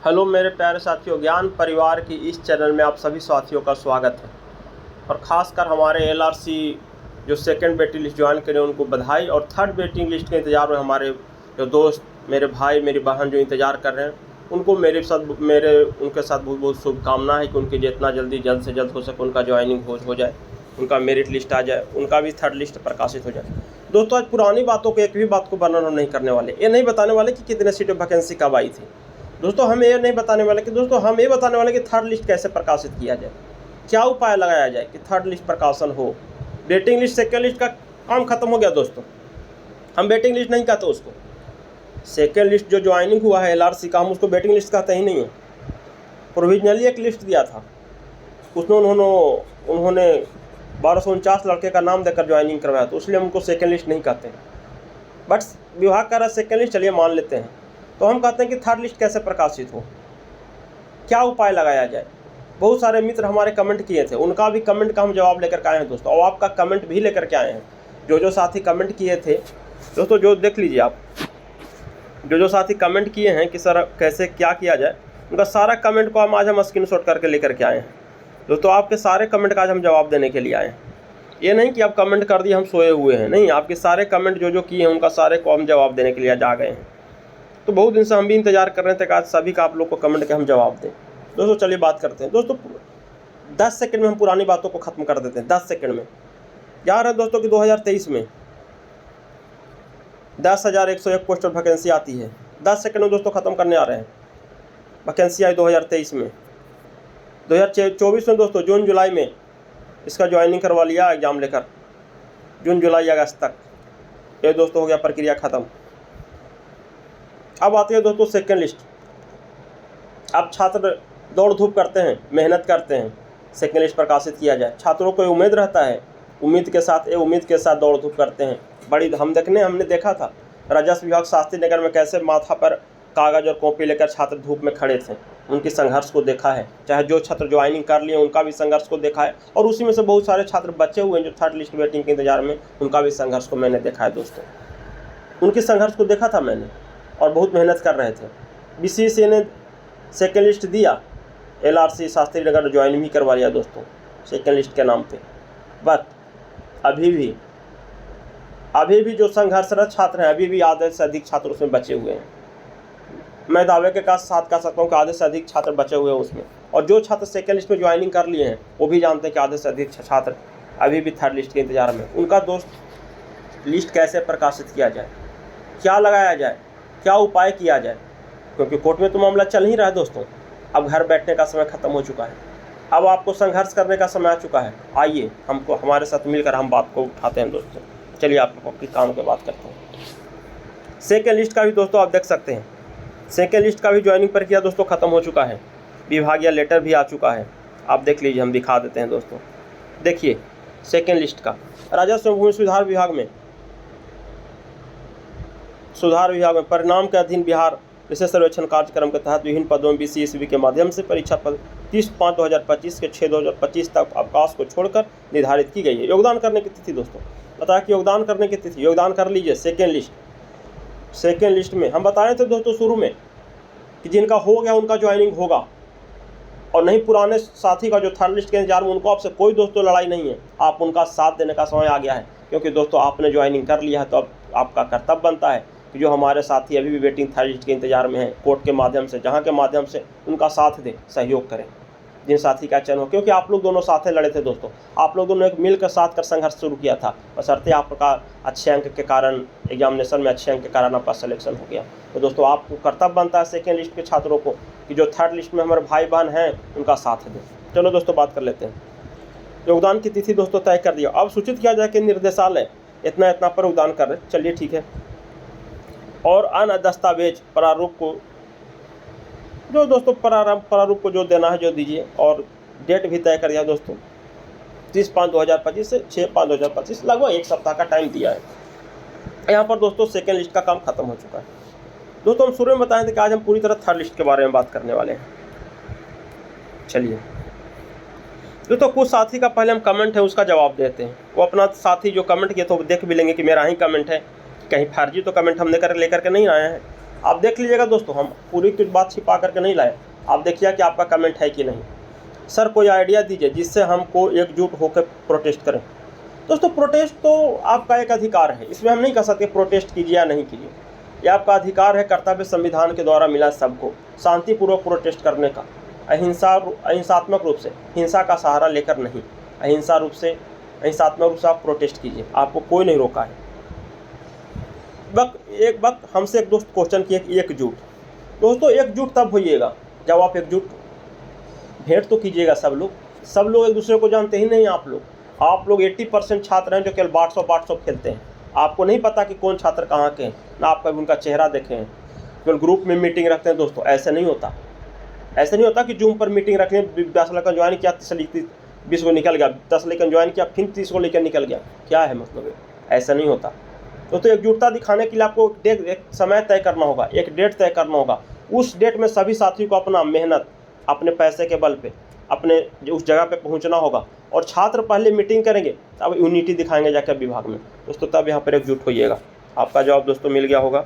Hello मेरे प्यारे साथियों, ज्ञान परिवार की इस चैनल में आप सभी साथियों का स्वागत है। और ख़ासकर हमारे एलआरसी जो सेकंड वेटिंग लिस्ट ज्वाइन करें उनको बधाई। और थर्ड वेटिंग लिस्ट के इंतज़ार में हमारे जो दोस्त, मेरे भाई, मेरी बहन जो इंतज़ार कर रहे हैं उनको उनके साथ बहुत बहुत शुभकामना है कि उनकी जितना जल्द से जल्द हो सके उनका ज्वाइनिंग हो जाए, उनका मेरिट लिस्ट आ जाए, उनका भी थर्ड लिस्ट प्रकाशित हो जाए। दोस्तों, आज पुरानी बातों को, एक भी बात को वर्णन हम नहीं करने वाले। ये नहीं बताने वाले कि कितने सीटें वैकेंसी कब आई थी दोस्तों। हम ये नहीं बताने वाले कि थर्ड लिस्ट कैसे प्रकाशित किया जाए, क्या उपाय लगाया जाए कि थर्ड लिस्ट प्रकाशन हो। वेटिंग लिस्ट, सेकेंड लिस्ट का काम खत्म हो गया दोस्तों। हम वेटिंग लिस्ट नहीं कहते उसको। सेकेंड लिस्ट जो ज्वाइनिंग हुआ है एलआरसी का, हम उसको वेटिंग लिस्ट कहते ही नहीं है। प्रोविजनली एक लिस्ट दिया था, उसमें उन्होंने 1249 लड़के का नाम देकर ज्वाइनिंग करवाया, तो इसलिए हम उनको सेकेंड लिस्ट नहीं कहते हैं। बट विभाग कह रहा है सेकेंड लिस्ट, चलिए मान लेते हैं। तो हम कहते हैं कि थर्ड लिस्ट कैसे प्रकाशित हो, क्या उपाय लगाया जाए। बहुत सारे मित्र हमारे कमेंट किए थे, उनका भी कमेंट का हम जवाब लेकर के आए हैं दोस्तों। और आपका कमेंट भी लेकर के आए हैं। जो साथी कमेंट किए थे दोस्तों, जो देख लीजिए आप, जो साथी कमेंट किए हैं कि सर कैसे क्या किया जाए, उनका सारा कमेंट को आज हम स्क्रीनशॉट करके लेकर के आए हैं दोस्तों। आपके सारे कमेंट का आज हम जवाब देने के लिए आए हैं। ये नहीं कि आप कमेंट कर दिए हम सोए हुए हैं, नहीं, आपके सारे कमेंट जो किए हैं उनका सारे को हम जवाब देने के लिए आज आ गए हैं। तो बहुत दिन से हम भी इंतजार कर रहे थे कि आज सभी का आप लोग को कमेंट के हम जवाब दें दोस्तों। चलिए बात करते हैं दोस्तों। 10 सेकंड में हम पुरानी बातों को ख़त्म कर देते हैं। 10 सेकंड में याद है दोस्तों कि 2023 में 10,101 पोस्ट पर वैकेंसी आती है। 10 सेकंड में दोस्तों ख़त्म करने आ रहे हैं। वैकेंसी आई 2023 में। 2024 में दोस्तों जून जुलाई में इसका ज्वाइनिंग करवा लिया एग्ज़ाम लेकर, जून जुलाई अगस्त तक। ये दोस्तों हो गया प्रक्रिया ख़त्म। अब आती है दोस्तों सेकेंड लिस्ट। अब छात्र दौड़ धूप करते हैं, मेहनत करते हैं, सेकेंड लिस्ट प्रकाशित किया जाए। छात्रों को उम्मीद रहता है, उम्मीद के साथ दौड़ धूप करते हैं। हमने देखा था राजस्व विभाग शास्त्री नगर में कैसे माथा पर कागज़ और कॉपी लेकर छात्र धूप में खड़े थे। उनकी संघर्ष को देखा है। चाहे जो छात्र ज्वाइनिंग कर लिए उनका भी संघर्ष को देखा है, और उसी में से बहुत सारे छात्र बचे हुए हैं जो थर्ड लिस्ट वेटिंग के इंतजार में, उनका भी संघर्ष को मैंने देखा है दोस्तों। उनके संघर्ष को देखा था मैंने, और बहुत मेहनत कर रहे थे। बीसीसीआई ने सेकेंड लिस्ट दिया, एलआरसी शास्त्री नगर ज्वाइन भी करवा लिया दोस्तों सेकेंड लिस्ट के नाम पे। बट अभी भी जो संघर्षरत छात्र हैं, अभी भी आधे से अधिक छात्र उसमें बचे हुए हैं। मैं दावे के साथ कह सकता हूँ कि आधे से अधिक छात्र बचे हुए हैं उसमें। और जो छात्र सेकेंड लिस्ट में ज्वाइनिंग कर लिए हैं वो भी जानते हैं कि आधे से अधिक छात्र अभी भी थर्ड लिस्ट के इंतजार में। उनका दोस्त लिस्ट कैसे प्रकाशित किया जाए, क्या लगाया जाए, क्या उपाय किया जाए, क्योंकि कोर्ट में तो मामला चल ही रहा है दोस्तों। अब घर बैठने का समय ख़त्म हो चुका है, अब आपको संघर्ष करने का समय आ चुका है। आइए हमारे साथ मिलकर हम बात को उठाते हैं दोस्तों। चलिए आप लोगों की काम की बात करते हैं। सेकेंड लिस्ट का भी दोस्तों आप देख सकते हैं, सेकेंड लिस्ट का भी ज्वाइनिंग प्रक्रिया दोस्तों ख़त्म हो चुका है। विभागीय लेटर भी आ चुका है, आप देख लीजिए, हम दिखा देते हैं दोस्तों। देखिए सेकेंड लिस्ट का राजस्व एवं भूमि सुधार विभाग में परिणाम के अधीन बिहार विशेष सर्वेक्षण कार्यक्रम के तहत विभिन्न पदों में बीसीएसबी के माध्यम से परीक्षा पद 30/5/2025 के 6/2025 तक अवकाश को छोड़कर निर्धारित की गई है। योगदान करने की तिथि दोस्तों बताया कि योगदान करने की तिथि, योगदान कर लीजिए। सेकेंड लिस्ट में हम बताए थे दोस्तों शुरू में कि जिनका हो गया उनका ज्वाइनिंग होगा, और नहीं पुराने साथी का जो थर्ड लिस्ट के इंतजार में, उनको आपसे कोई दोस्तों लड़ाई नहीं है। आप उनका साथ देने का समय आ गया है, क्योंकि दोस्तों आपने ज्वाइनिंग कर लिया है तो अब आपका कर्तव्य बनता है कि जो हमारे साथी अभी भी वेटिंग थर्ड लिस्ट के इंतजार में हैं, कोर्ट के माध्यम से, जहाँ के माध्यम से, उनका साथ दें, सहयोग करें जिन साथी का चयन हो। क्योंकि आप लोग दोनों साथ लड़े थे दोस्तों, आप लोग दोनों एक मिलकर साथ कर संघर्ष शुरू किया था, बशर्ते आपका अच्छे अंक के कारण, एग्जामिनेशन में अच्छे अंक के कारण आपका सिलेक्शन हो गया। तो दोस्तों आपको कर्तव्य बनता है सेकेंड लिस्ट के छात्रों को कि जो थर्ड लिस्ट में हमारे भाई बहन हैं उनका साथ दें। चलो दोस्तों बात कर लेते हैं। योगदान की तिथि दोस्तों तय कर दिया। अब सूचित किया जाए कि निर्देशालय इतना पर योगदान कर रहे, चलिए ठीक है। और अन्य दस्तावेज प्रारूप को जो दोस्तों प्रारूप को जो देना है जो दीजिए। और डेट भी तय कर दिया दोस्तों, 30/5/2025 से 6/5/2025, लगभग एक सप्ताह का टाइम दिया है। यहाँ पर दोस्तों सेकेंड लिस्ट का काम खत्म हो चुका है दोस्तों। हम शुरू में बताए थे कि आज हम पूरी तरह थर्ड लिस्ट के बारे में बात करने वाले हैं। चलिए दोस्तों, कुछ साथी का पहले हम कमेंट है उसका जवाब देते हैं। वो अपना साथी जो कमेंट किया तो देख भी लेंगे कि मेरा ही कमेंट है, कहीं फर्जी तो कमेंट हम लेकर के नहीं आए हैं। आप देख लीजिएगा दोस्तों, हम पूरी कुछ बात छिपा करके नहीं लाए। आप देखिए कि आपका कमेंट है कि नहीं। सर कोई आइडिया दीजिए जिससे हमको एकजुट होकर प्रोटेस्ट करें। दोस्तों प्रोटेस्ट तो आपका एक अधिकार है, इसमें हम नहीं कह सकते प्रोटेस्ट कीजिए या नहीं कीजिए। ये आपका अधिकार है, कर्तव्य संविधान के द्वारा मिला सबको शांतिपूर्वक प्रोटेस्ट करने का, अहिंसात्मक रूप से, हिंसा का सहारा लेकर नहीं, अहिंसात्मक रूप से आप प्रोटेस्ट कीजिए, आपको कोई नहीं रोका है। एक वक्त हमसे एक दोस्त क्वेश्चन किए एकजुट। दोस्तों एकजुट तब होइएगा जब आप एकजुट भेंट तो कीजिएगा। सब लोग एक दूसरे को जानते ही नहीं। आप लोग 80% छात्र हैं जो केवल व्हाट्सअप खेलते हैं। आपको नहीं पता कि कौन छात्र कहाँ के हैं, ना आप कभी उनका चेहरा देखे हैं। केवल ग्रुप में मीटिंग रखते हैं दोस्तों, ऐसे नहीं होता कि जूम पर मीटिंग रख लें, 10 लेकर ज्वाइन किया, 20 को निकल गया, 10 लेकर ज्वाइन किया, फिर 30 को लेकर निकल गया। क्या है मतलब? ऐसा नहीं होता। तो एकजुटता दिखाने के लिए आपको एक समय तय करना होगा, एक डेट तय करना होगा। उस डेट में सभी साथियों को अपना मेहनत, अपने पैसे के बल पे अपने उस जगह पे पहुंचना होगा। और छात्र पहले मीटिंग करेंगे, तब यूनिटी दिखाएंगे जाकर विभाग में दोस्तों, तब यहाँ पर एकजुट होइएगा। आपका जवाब दोस्तों मिल गया होगा।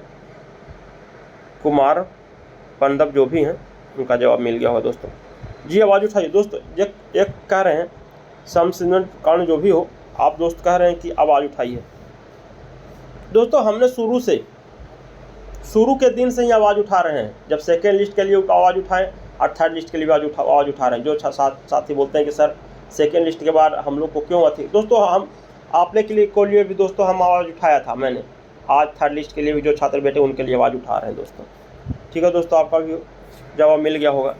कुमार पंडव जो भी हैं उनका जवाब मिल गया होगा दोस्तों। जी आवाज़ उठाइए दोस्तों। एक कह रहे हैं समसिद्ध कारण जो भी हो, आप दोस्त कह रहे हैं कि आवाज़ उठाइए। दोस्तों हमने शुरू के दिन से ही आवाज़ उठा रहे हैं। जब सेकेंड लिस्ट के लिए आवाज़ उठाएं और थर्ड लिस्ट के लिए आवाज़ उठा रहे हैं। जो साथी बोलते हैं कि सर सेकेंड लिस्ट के बाद हम लोग को क्यों अथी, दोस्तों हम आपने के लिए भी दोस्तों हम आवाज़ उठाया था मैंने। आज थर्ड लिस्ट के लिए भी जो छात्र बैठे उनके लिए आवाज़ उठा रहे हैं दोस्तों। ठीक है दोस्तों, आपका भी जवाब मिल गया होगा।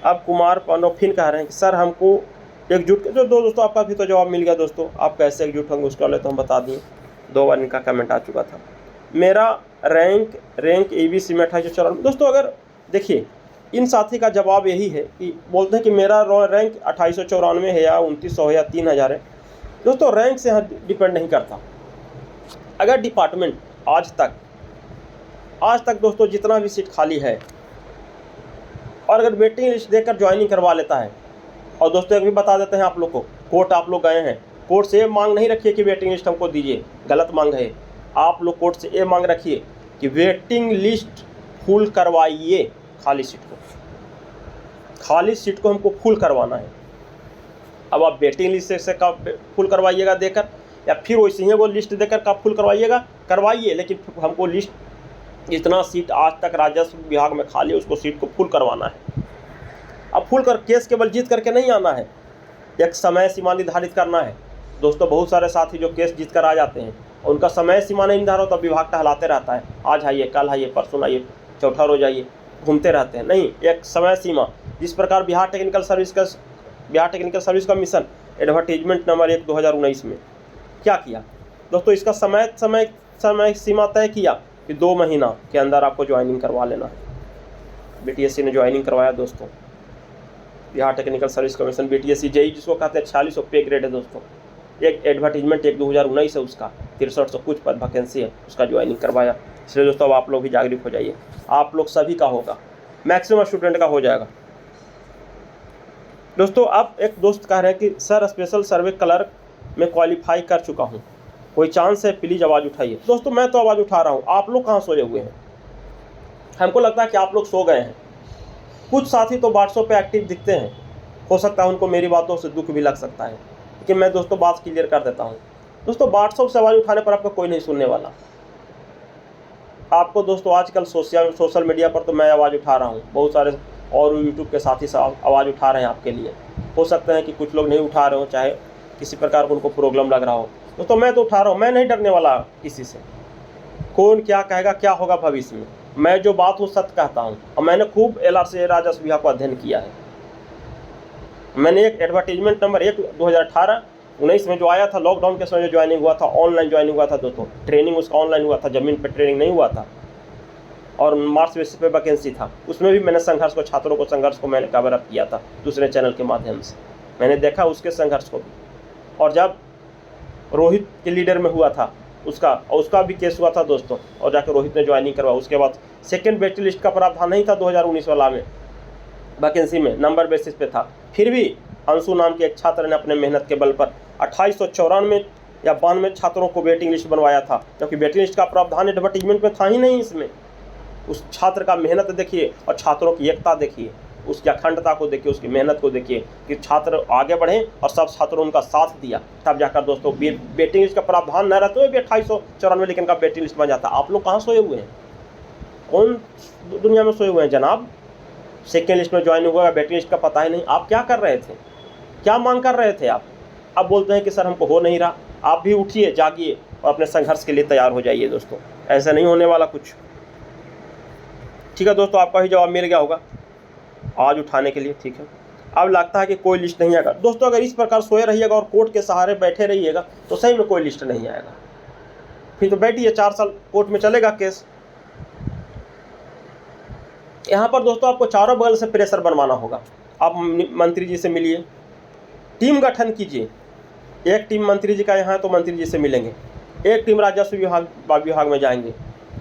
अब कुमार पांडव फिर कह रहे हैं कि सर हमको एकजुट, जो दोस्तों आपका भी तो जवाब मिल गया दोस्तों। आप कैसे एकजुट होंगे उसके वाले तो हम बता दिए, 2 बार इनका कमेंट आ चुका था। मेरा रैंक EBC में 2894। दोस्तों अगर देखिए इन साथी का जवाब यही है कि बोलते हैं कि मेरा रैंक 2894 है या 2900 है या 3000 है। दोस्तों रैंक से डिपेंड नहीं करता। अगर डिपार्टमेंट आज तक दोस्तों जितना भी सीट खाली है और अगर वेटिंग लिस्ट देकर ज्वाइनिंग करवा लेता है, और दोस्तों एक भी बता देते हैं आप लोग को, कोर्ट आप लोग गए हैं, कोर्ट से ये मांग नहीं रखिए कि वेटिंग लिस्ट हमको दीजिए, गलत मांग है। आप लोग कोर्ट से ये मांग रखिए कि वेटिंग लिस्ट फुल करवाइए। खाली सीट को हमको फुल करवाना है। अब आप वेटिंग लिस्ट से कब फुल करवाइएगा देकर, या फिर वैसे ही वो लिस्ट देकर कब फुल करवाइए, लेकिन हमको लिस्ट जितना सीट आज तक राजस्व विभाग में खाली है उसको सीट को फुल करवाना है। अब फुल कर केस केवल जीत करके नहीं आना है, एक समय सीमा निर्धारित करना है। दोस्तों बहुत सारे साथी जो केस जीत कर आ जाते हैं उनका समय सीमा नहीं निर्धारित होता, विभाग टहलाते रहता है, आज आइए, कल आइए, परसों आइए, चौथा रोज आइए, घूमते रहते हैं। नहीं, एक समय सीमा, जिस प्रकार बिहार टेक्निकल सर्विस का मिशन एडवर्टीजमेंट नंबर 1 2019 में क्या किया दोस्तों, इसका समय सीमा तय किया कि 2 महीना के अंदर आपको ज्वाइनिंग करवा लेना है। BTSC ने ज्वाइनिंग करवाया दोस्तों, Bihar technical service commission BTSC JEE जिसको कहते हैं 4600 पे ग्रेड है दोस्तों। एक एडवर्टीजमेंट 1 2019 है, उसका 6300 कुछ पद वैकेंसी है, उसका ज्वाइनिंग करवाया। इसलिए दोस्तों अब आप लोग भी जागरूक हो जाइए, आप लोग सभी का होगा, मैक्सिमम स्टूडेंट का हो जाएगा। दोस्तों अब एक दोस्त कह रहे हैं कि सर स्पेशल सर्वे क्लर्क में क्वालिफाई कर चुका हूँ, कोई चांस है, प्लीज़ आवाज़ उठाइए। दोस्तों मैं तो आवाज़ उठा रहा हूँ, आप लोग कहाँ सोए हुए हैं? हमको लगता है कि आप लोग सो गए हैं। कुछ साथी तो व्हाट्सएप पे एक्टिव दिखते हैं, हो सकता है उनको मेरी बातों से दुख भी लग सकता है, लेकिन मैं दोस्तों बात क्लियर कर देता हूँ। दोस्तों व्हाट्सएप से आवाज़ उठाने पर आपका कोई नहीं सुनने वाला। आपको दोस्तों आजकल सोशल मीडिया पर तो मैं आवाज़ उठा रहा हूँ, बहुत सारे और यूट्यूब के साथी आवाज़ उठा रहे हैं आपके लिए। हो सकता है कि कुछ लोग नहीं उठा रहे हो, चाहे किसी प्रकार का उनको प्रॉब्लम लग रहा हो। दोस्तों मैं तो उठा रहा हूँ, मैं नहीं डरने वाला किसी से। कौन क्या कहेगा, क्या होगा भविष्य में, मैं जो बात हूँ सत्य कहता हूँ। और मैंने खूब LRC राजस्व विभाग को अध्ययन किया है। मैंने एक एडवर्टीजमेंट नंबर 1 2018-19 में जो आया था, लॉकडाउन के समय जो ज्वाइनिंग हुआ था, ऑनलाइन ज्वाइनिंग हुआ था दोस्तों, ट्रेनिंग उसका ऑनलाइन हुआ था, ज़मीन पर ट्रेनिंग नहीं हुआ था, और मार्च बेसिस पे वैकेंसी था। उसमें भी मैंने छात्रों को संघर्ष को मैंने कवर अप किया था दूसरे चैनल के माध्यम से, मैंने देखा उसके संघर्ष को भी। और जब रोहित के लीडर में हुआ था उसका भी केस हुआ था दोस्तों, और जाकर रोहित ने ज्वाइनिंग करवा। उसके बाद सेकेंड वेटिंग लिस्ट का प्रावधान नहीं था 2019 वाला में, वैकेंसी में नंबर बेसिस पे था। फिर भी अंशु नाम के एक छात्र ने अपने मेहनत के बल पर 2894 या 92 छात्रों को वेटिंग लिस्ट बनवाया था, क्योंकि वेटिंग लिस्ट का प्रावधान एडवर्टीजमेंट में था ही नहीं। इसमें उस छात्र का मेहनत देखिए और छात्रों की एकता देखिए, उसकी अखंडता को देखिए, उसकी मेहनत को देखिए कि छात्र आगे बढ़े और सब छात्रों ने उनका साथ दिया, तब जाकर दोस्तों वेटिंग लिस्ट का प्रावधान न रहते हुए भी 2894 लेकिन का वेटिंग लिस्ट बन जाता। आप लोग कहाँ सोए हुए हैं? कौन दुनिया में सोए हुए हैं जनाब? सेकेंड लिस्ट में ज्वाइन हुआ, वेटिंग लिस्ट का पता ही नहीं। आप क्या कर रहे थे? क्या मांग कर रहे थे आप? अब बोलते हैं कि सर हमको हो नहीं रहा। आप भी उठिए, जागिए और अपने संघर्ष के लिए तैयार हो जाइए दोस्तों। ऐसा नहीं होने वाला कुछ। ठीक है दोस्तों, आपका भी जवाब मिल गया होगा आज उठाने के लिए। ठीक है, अब लगता है कि कोई लिस्ट नहीं आएगा दोस्तों। अगर इस प्रकार सोए रहिएगा और कोर्ट के सहारे बैठे रहिएगा तो सही में कोई लिस्ट नहीं आएगा। फिर तो बैठिए, 4 साल कोर्ट में चलेगा केस। यहाँ पर दोस्तों आपको चारों बगल से प्रेशर बनवाना होगा। आप मंत्री जी से मिलिए, टीम गठन कीजिए। एक टीम मंत्री जी का यहाँ है तो मंत्री जी से मिलेंगे, एक टीम राजस्व विभाग में जाएंगे,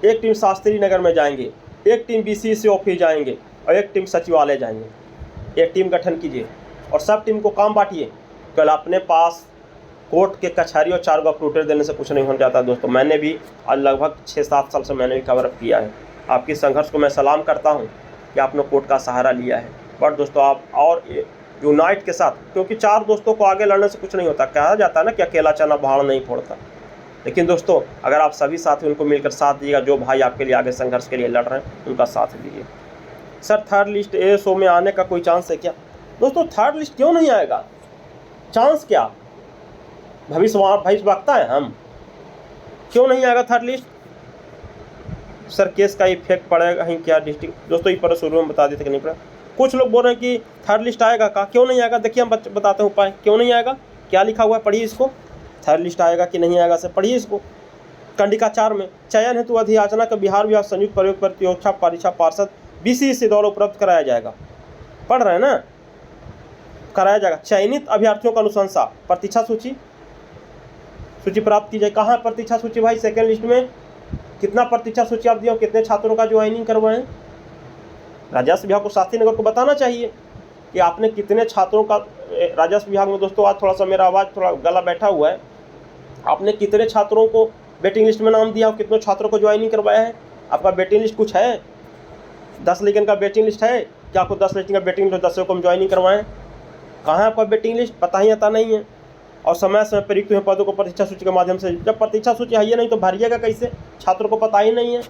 एक टीम शास्त्री नगर में जाएंगे, एक टीम BCC ऑफिस जाएंगे और एक टीम सचिवालय जाएंगे। एक टीम गठन कीजिए और सब टीम को काम बांटिए। कल अपने पास कोर्ट के कचहरी और 4 अप्रूटर देने से कुछ नहीं हो जाता दोस्तों। मैंने भी आज लगभग 6-7 साल से मैंने भी कवर अप किया है। आपकी संघर्ष को मैं सलाम करता हूँ कि आपने कोर्ट का सहारा लिया है। बट दोस्तों आप और यूनाइट के साथ, क्योंकि 4 दोस्तों को आगे लड़ने से कुछ नहीं होता। कहा जाता है ना कि अकेला चना भाड़ नहीं फोड़ता। लेकिन दोस्तों अगर आप सभी साथी उनको मिलकर साथ दीजिएगा, जो भाई आपके लिए आगे संघर्ष के लिए लड़ रहे हैं उनका साथ दीजिए। सर थर्ड लिस्ट ASO में आने का कोई चांस है क्या? दोस्तों थर्ड लिस्ट क्यों नहीं आएगा? चांस क्या? भविष्य वक्ता है हम? क्यों नहीं आएगा थर्ड लिस्ट? सर केस का इफेक्ट पड़ेगा कहीं क्या डिस्ट्रिक्ट? दोस्तों ये पर शुरू में बता देते कि नहीं पड़ा। कुछ लोग बोल रहे हैं कि थर्ड लिस्ट आएगा का, क्यों नहीं आएगा? देखिए हम बताते हैं उपाय। क्यों नहीं आएगा, क्या लिखा हुआ है, पढ़िए इसको। थर्ड लिस्ट आएगा कि नहीं आएगा सर, पढ़िए इसको। कंडिका 4 में चयन हेतु अधियाचना का बिहार विभाग संयुक्त प्रयोग प्रतियोक्षा परीक्षा पार्षद BCC द्वारा उपलब्ध कराया जाएगा। पढ़ रहे हैं ना? कराया जाएगा। चयनित अभ्यर्थियों का अनुशंसा प्रतीक्षा सूची प्राप्त की जाए। कहाँ है प्रतीक्षा सूची भाई? सेकेंड लिस्ट में कितना प्रतीक्षा सूची आप दिए हो, कितने छात्रों का ज्वाइनिंग करवाएं? राजस्व विभाग को शास्त्री नगर को बताना चाहिए कि आपने कितने छात्रों का राजस्व विभाग में। दोस्तों आज थोड़ा सा मेरा आवाज़ थोड़ा गला बैठा हुआ है। आपने कितने छात्रों को वेटिंग लिस्ट में नाम दिया और कितने छात्रों को ज्वाइनिंग करवाया है? आपका वेटिंग लिस्ट कुछ है? 10 लेकिन का वेटिंग लिस्ट है क्या? आपको 10 लेकिन का वेटिंग लिस्ट 10 को हम ज्वाइनिंग करवाएं? कहाँ है आपका वेटिंग लिस्ट? पता ही आता नहीं है। और समय समय पर रिक्त हुए पदों को प्रतीक्षा सूची के माध्यम से, जब प्रतीक्षा सूची है नहीं तो भरिएगा कैसे? छात्रों को पता ही नहीं है।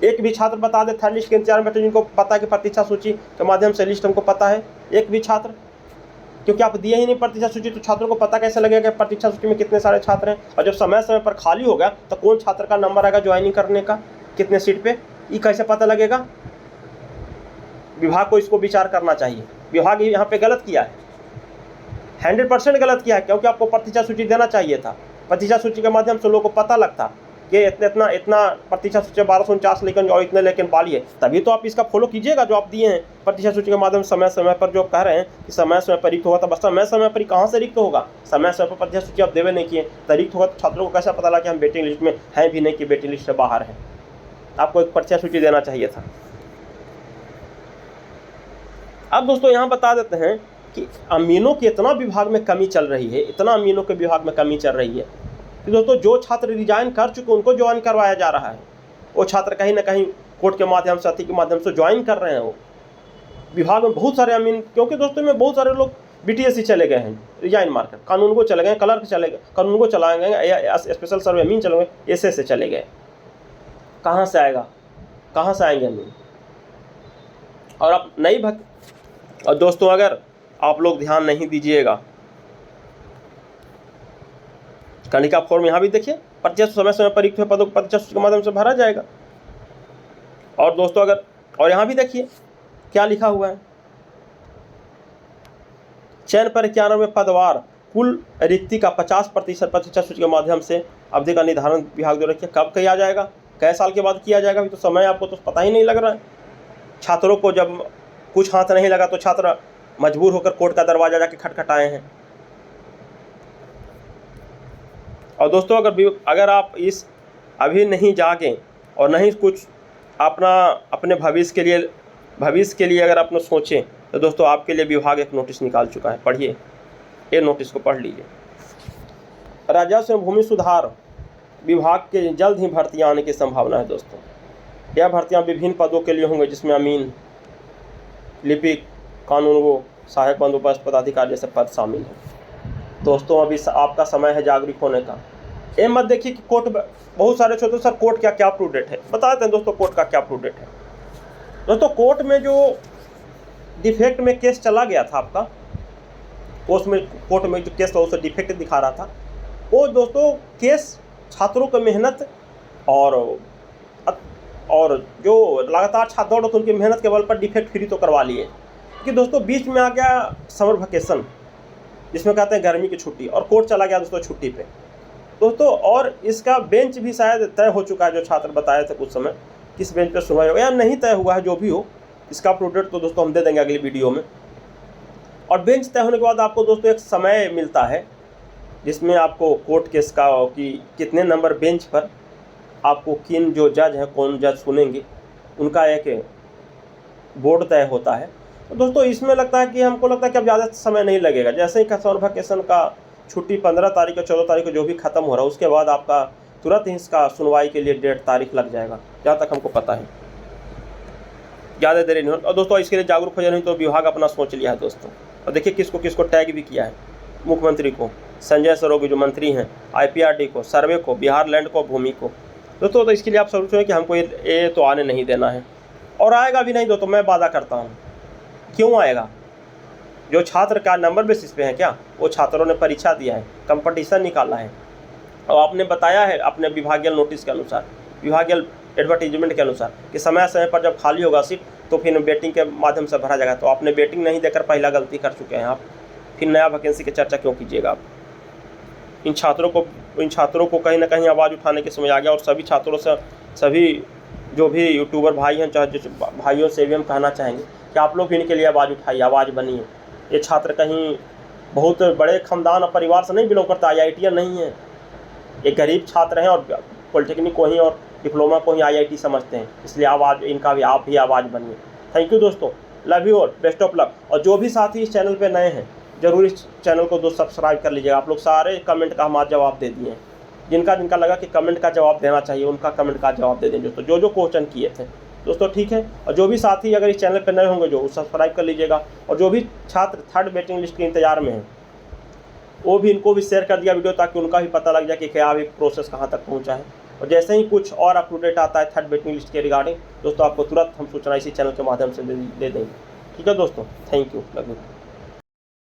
एक भी छात्र बता दे थर्ड लिस्ट के इंतजार में, जिनको पता है कि प्रतीक्षा सूची के माध्यम से लिस्ट हमको पता है, एक भी छात्र? क्योंकि आप दिए ही नहीं प्रतीक्षा सूची तो छात्रों को पता कैसे लगेगा कि प्रतीक्षा सूची में कितने सारे छात्र हैं? और जब समय समय पर खाली होगा तो कौन छात्र का नंबर आएगा ज्वाइनिंग करने का, कितने सीट पे, ये कैसे पता लगेगा? विभाग को इसको विचार करना चाहिए। विभाग यहाँ पे गलत किया है, 100% गलत किया है। क्योंकि आपको प्रतीक्षा सूची देना चाहिए था। प्रतीक्षा सूची के माध्यम से लोगों को पता लगता कि इतना प्रतीक्षा सूची 1249 लेकिन और इतने लेकिन पाली है। तभी तो आप इसका फॉलो कीजिएगा जो आप दिए हैं प्रतीक्षा सूची के माध्यम से। समय समय पर जो कह रहे हैं कि समय समय पर रिक्त होगा, तो बस समय समय पर कहाँ से रिक्त होगा? समय समय पर प्रतीक्षा सूची आप देवे नहीं किए तो रिक्त होगा तो छात्रों को कैसा पता लगा कि हम वेटिंग लिस्ट में हैं भी नहीं कि वेटिंग लिस्ट से बाहर हैं? आपको एक प्रतीक्षा सूची देना चाहिए था। अब दोस्तों यहाँ बता देते हैं कि अमीनों की इतना विभाग में कमी चल रही है, इतना अमीनों के विभाग में कमी चल रही है कि दोस्तों जो छात्र रिजाइन कर चुके उनको ज्वाइन करवाया जा रहा है। वो छात्र कहीं ना कहीं कोर्ट के माध्यम से, अति के माध्यम से ज्वाइन कर रहे हैं। वो विभाग में बहुत सारे अमीन, क्योंकि दोस्तों में बहुत सारे लोग BTSC चले गए हैं, रिजाइन मार्कर, कानून को चले गए, क्लर्क चले गए, कानून को चलाएंगे, स्पेशल सर्वे अमीन चले गए, ऐसे से चले गए। कहाँ से आएगा, कहाँ से आएंगे अमीन? और आप नहीं और दोस्तों अगर आप लोग ध्यान नहीं दीजिएगा, कनिका फॉर्म यहाँ भी देखिए, प्रतिशत समय समय पर रिक्त हुए पदों को प्रतिशत के माध्यम से भरा जाएगा। और दोस्तों अगर और यहाँ भी देखिए क्या लिखा हुआ है, चयन पर 91 पदवार कुल रिक्ति का 50% प्रतिशत सूची के माध्यम से अवधि का निर्धारण विभाग द्वारा किया। कब किया जाएगा, कै साल के बाद किया जाएगा? अभी तो समय आपको तो पता ही नहीं लग रहा है। छात्रों को जब कुछ हाथ नहीं लगा तो छात्र मजबूर होकर कोर्ट का दरवाजा जाके खटखटाए हैं। और दोस्तों अगर आप इस अभी नहीं जागें और नहीं कुछ अपने भविष्य के लिए अगर अपना सोचें तो दोस्तों आपके लिए विभाग एक नोटिस निकाल चुका है। पढ़िए, ये नोटिस को पढ़ लीजिए। राजस्व एवं भूमि सुधार विभाग के जल्द ही भर्ती आने की संभावना है दोस्तों। यह भर्तियां विभिन्न पदों के लिए होंगे, जिसमें अमीन, लिपिक, कानूनगो, सहायक बंदोबस्त पदाधिकारी जैसे पद शामिल हैं। दोस्तों अभी आपका समय है जागरूक होने का। ये मत देखिए कि कोर्ट, बहुत सारे छोटे सर कोर्ट क्या क्या अप्रूव डेट है, बताते हैं दोस्तों कोर्ट का क्या अप्रूव डेट है। दोस्तों कोर्ट में जो डिफेक्ट में केस चला गया था आपका, कोर्ट में जो केस था उसे डिफेक्ट दिखा रहा था, वो दोस्तों केस छात्रों की मेहनत और जो लगातार छात्र दौड़ तो उनकी मेहनत के बल पर डिफेक्ट फ्री तो करवा लिए, क्योंकि दोस्तों बीच में आ गया समर वेकेशन, जिसमें कहते हैं गर्मी की छुट्टी, और कोर्ट चला गया दोस्तों छुट्टी पे दोस्तों। और इसका बेंच भी शायद तय हो चुका है, जो छात्र बताए थे कुछ समय, किस बेंच पे सुनवाई होगा या नहीं तय हुआ है, जो भी हो इसका अप्रूव डेट तो दोस्तों हम दे देंगे अगली वीडियो में। और बेंच तय होने के बाद आपको दोस्तों एक समय मिलता है, जिसमें आपको कोर्ट केस का कि कितने नंबर बेंच पर आपको किन जो जज हैं, कौन जज सुनेंगे, उनका एक बोर्ड तय होता है। तो दोस्तों इसमें लगता है कि हमको लगता है कि अब ज़्यादा समय नहीं लगेगा। जैसे ही समर वेकेशन का छुट्टी 15 तारीख या 14 तारीख को जो भी ख़त्म हो रहा है, उसके बाद आपका तुरंत ही इसका सुनवाई के लिए डेट तारीख लग जाएगा, जहाँ तक हमको पता है, ज़्यादा देरी नहीं हो। और दोस्तों इसके लिए जागरूक हो जाए, नहीं तो विभाग अपना सोच लिया है दोस्तों। और देखिए किसको किसको टैग भी किया है, मुख्यमंत्री को, संजय सरोगी जो मंत्री हैं, IPRD को, सर्वे को, बिहार लैंड को, भूमि को। दोस्तों तो इसके लिए आप सोचें कि हमको ये तो आने नहीं देना है, और आएगा भी नहीं दोस्तों, मैं वादा करता हूँ। क्यों आएगा? जो छात्र का नंबर बेसिस पे है क्या, वो छात्रों ने परीक्षा दिया है, कंपटीशन निकाला है, और आपने बताया है अपने विभागीय नोटिस के अनुसार, विभागीय एडवर्टीजमेंट के अनुसार कि समय समय पर जब खाली होगा सीट तो फिर वेटिंग के माध्यम से भरा जाएगा। तो आपने वेटिंग नहीं देकर पहला गलती कर चुके हैं आप, फिर नया वैकेंसी की चर्चा क्यों कीजिएगा आप? इन छात्रों को कहीं ना कहीं आवाज़ उठाने के समय आ गया। और सभी छात्रों से, सभी जो भी यूट्यूबर भाई हैं, चाहे जो भाइयों से भी हम कहना चाहेंगे कि आप लोग भी इनके लिए आवाज़ उठाइए, आवाज़ बनिए। ये छात्र कहीं बहुत बड़े खानदान और परिवार से नहीं बिलोंग करता, IITian नहीं है, ये गरीब छात्र हैं और पॉलिटेक्निक को ही और डिप्लोमा को ही IIT समझते हैं, इसलिए आवाज़ इनका भी, आप भी आवाज़ बनिए। थैंक यू दोस्तों, लव यू और बेस्ट ऑफ लक। और जो भी साथी इस चैनल पे नए हैं, जरूर इस चैनल को दोस्त सब्सक्राइब कर लीजिएगा। आप लोग सारे कमेंट का हमारा जवाब दे दिए हैं, जिनका लगा कि कमेंट का जवाब देना चाहिए, उनका कमेंट का जवाब दे दें दोस्तों, जो क्वेश्चन किए थे दोस्तों, ठीक है। और जो भी साथी अगर इस चैनल पर नए होंगे, जो सब्सक्राइब कर लीजिएगा। और जो भी छात्र थर्ड वेटिंग लिस्ट के इंतजार में हैं, वो भी, इनको भी शेयर कर दिया वीडियो, ताकि उनका भी पता लग जाए कि क्या अभी प्रोसेस कहाँ तक पहुँचा है। और जैसे ही कुछ और अपडेट आता है थर्ड वेटिंग लिस्ट के रिगार्डिंग दोस्तों, आपको तुरंत हम सूचना इसी चैनल के माध्यम से दे देंगे। ठीक है दोस्तों, थैंक यू, लव यू।